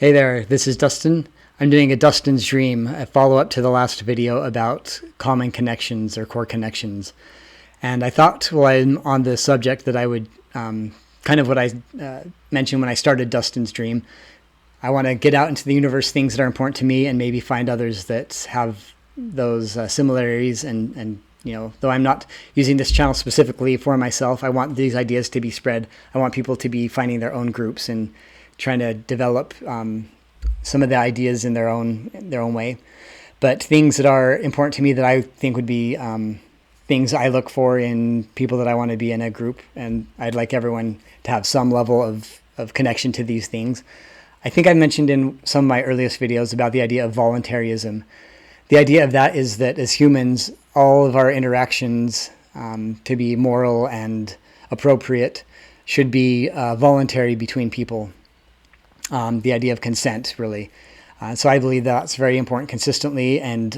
Hey there, this is Dustin. I'm doing a Dustin's Dream, a follow-up to the last video about common connections or core connections. And I thought while I'm on the subject that I would, kind of what I mentioned when I started Dustin's Dream, I want to get out into the universe things that are important to me and maybe find others that have those similarities and though I'm not using this channel specifically for myself, I want these ideas to be spread. I want people to be finding their own groups and trying to develop some of the ideas in their own way. But things that are important to me that I think would be things I look for in people that I want to be in a group, and I'd like everyone to have some level of connection to these things. I think I mentioned in some of my earliest videos about the idea of voluntarism. The idea of that is that as humans, all of our interactions to be moral and appropriate should be voluntary between people. The idea of consent, really. So I believe that's very important consistently, and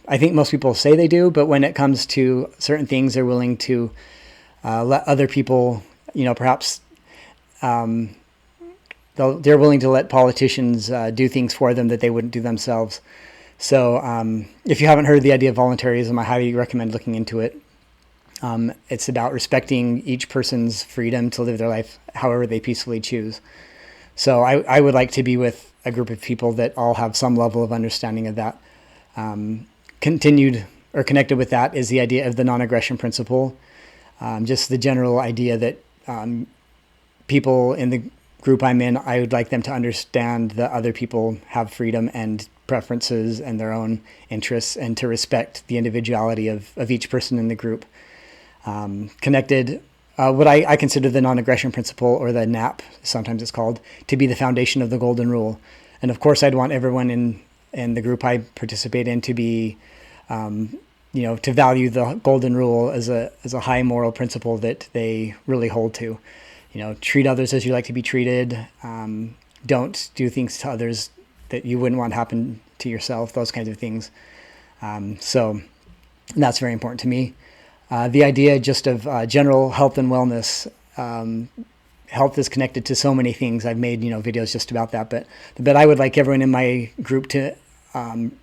I think most people say they do, but when it comes to certain things, they're willing to let other people, perhaps they're willing to let politicians do things for them that they wouldn't do themselves. So if you haven't heard the idea of voluntarism, I highly recommend looking into it. It's about respecting each person's freedom to live their life however they peacefully choose. So I would like to be with a group of people that all have some level of understanding of that. Continued or connected with that is the idea of the non-aggression principle. Just the general idea that people in the group I'm in, I would like them to understand that other people have freedom and preferences and their own interests, and to respect the individuality of each person in the group. Connected, what I consider the non-aggression principle, or the NAP, sometimes it's called, to be the foundation of the golden rule. And of course, I'd want everyone in the group I participate in to be, to value the golden rule as a high moral principle that they really hold to. Treat others as you like to be treated. Don't do things to others that you wouldn't want to happen to yourself, those kinds of things. So that's very important to me. The idea just of general health and wellness. Health is connected to so many things. I've made videos just about that, but I would like everyone in my group to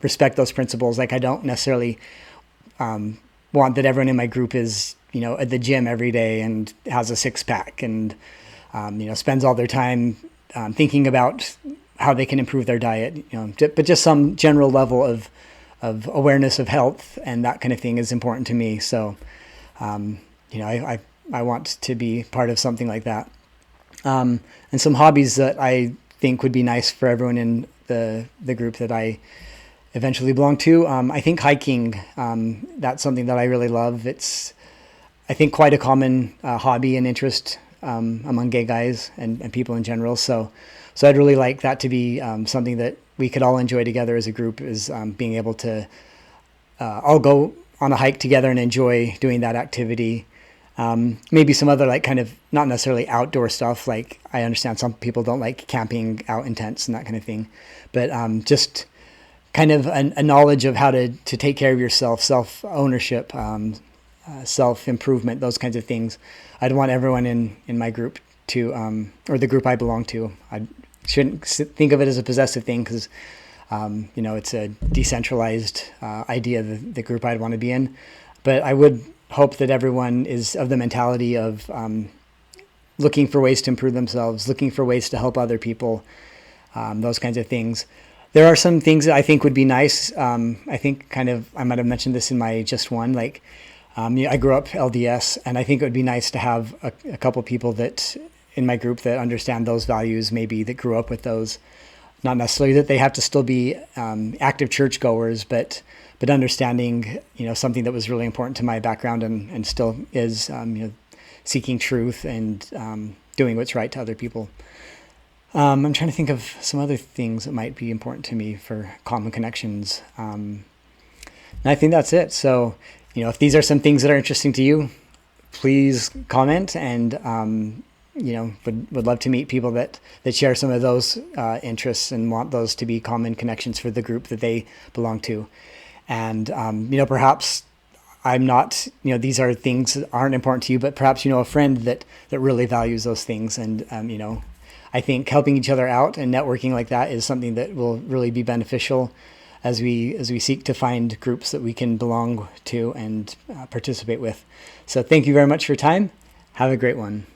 respect those principles. Like, I don't necessarily want that everyone in my group is at the gym every day and has a six-pack and spends all their time thinking about how they can improve their diet. But just some general level of awareness of health and that kind of thing is important to me. So I want to be part of something like that. And some hobbies that I think would be nice for everyone in the group that I eventually belong to. I think hiking, that's something that I really love. It's, I think, quite a common hobby and interest among gay guys and people in general. So I'd really like that to be something that we could all enjoy together as a group, is being able to all go on a hike together and enjoy doing that activity. Maybe some other, like, kind of not necessarily outdoor stuff. Like, I understand some people don't like camping out in tents and that kind of thing, but just kind of a knowledge of how to take care of yourself, self-ownership, self-improvement, those kinds of things. I'd want everyone in my group to, or the group I belong to. I shouldn't think of it as a possessive thing, because it's a decentralized idea, the group I'd want to be in. But I would hope that everyone is of the mentality of looking for ways to improve themselves, looking for ways to help other people, those kinds of things. There are some things that I think would be nice. I think I might have mentioned this in my just one, like, I grew up LDS, and I think it would be nice to have a couple people that in my group that understand those values, maybe that grew up with those. Not necessarily that they have to still be active churchgoers, but understanding something that was really important to my background and still is seeking truth and doing what's right to other people. I'm trying to think of some other things that might be important to me for common connections. And I think that's it. So if these are some things that are interesting to you, please comment, and would love to meet people that share some of those interests and want those to be common connections for the group that they belong to. And perhaps I'm not, these are things that aren't important to you, but perhaps a friend that really values those things, and I think helping each other out and networking like that is something that will really be beneficial as we seek to find groups that we can belong to and participate with. So thank you very much for your time. Have a great one.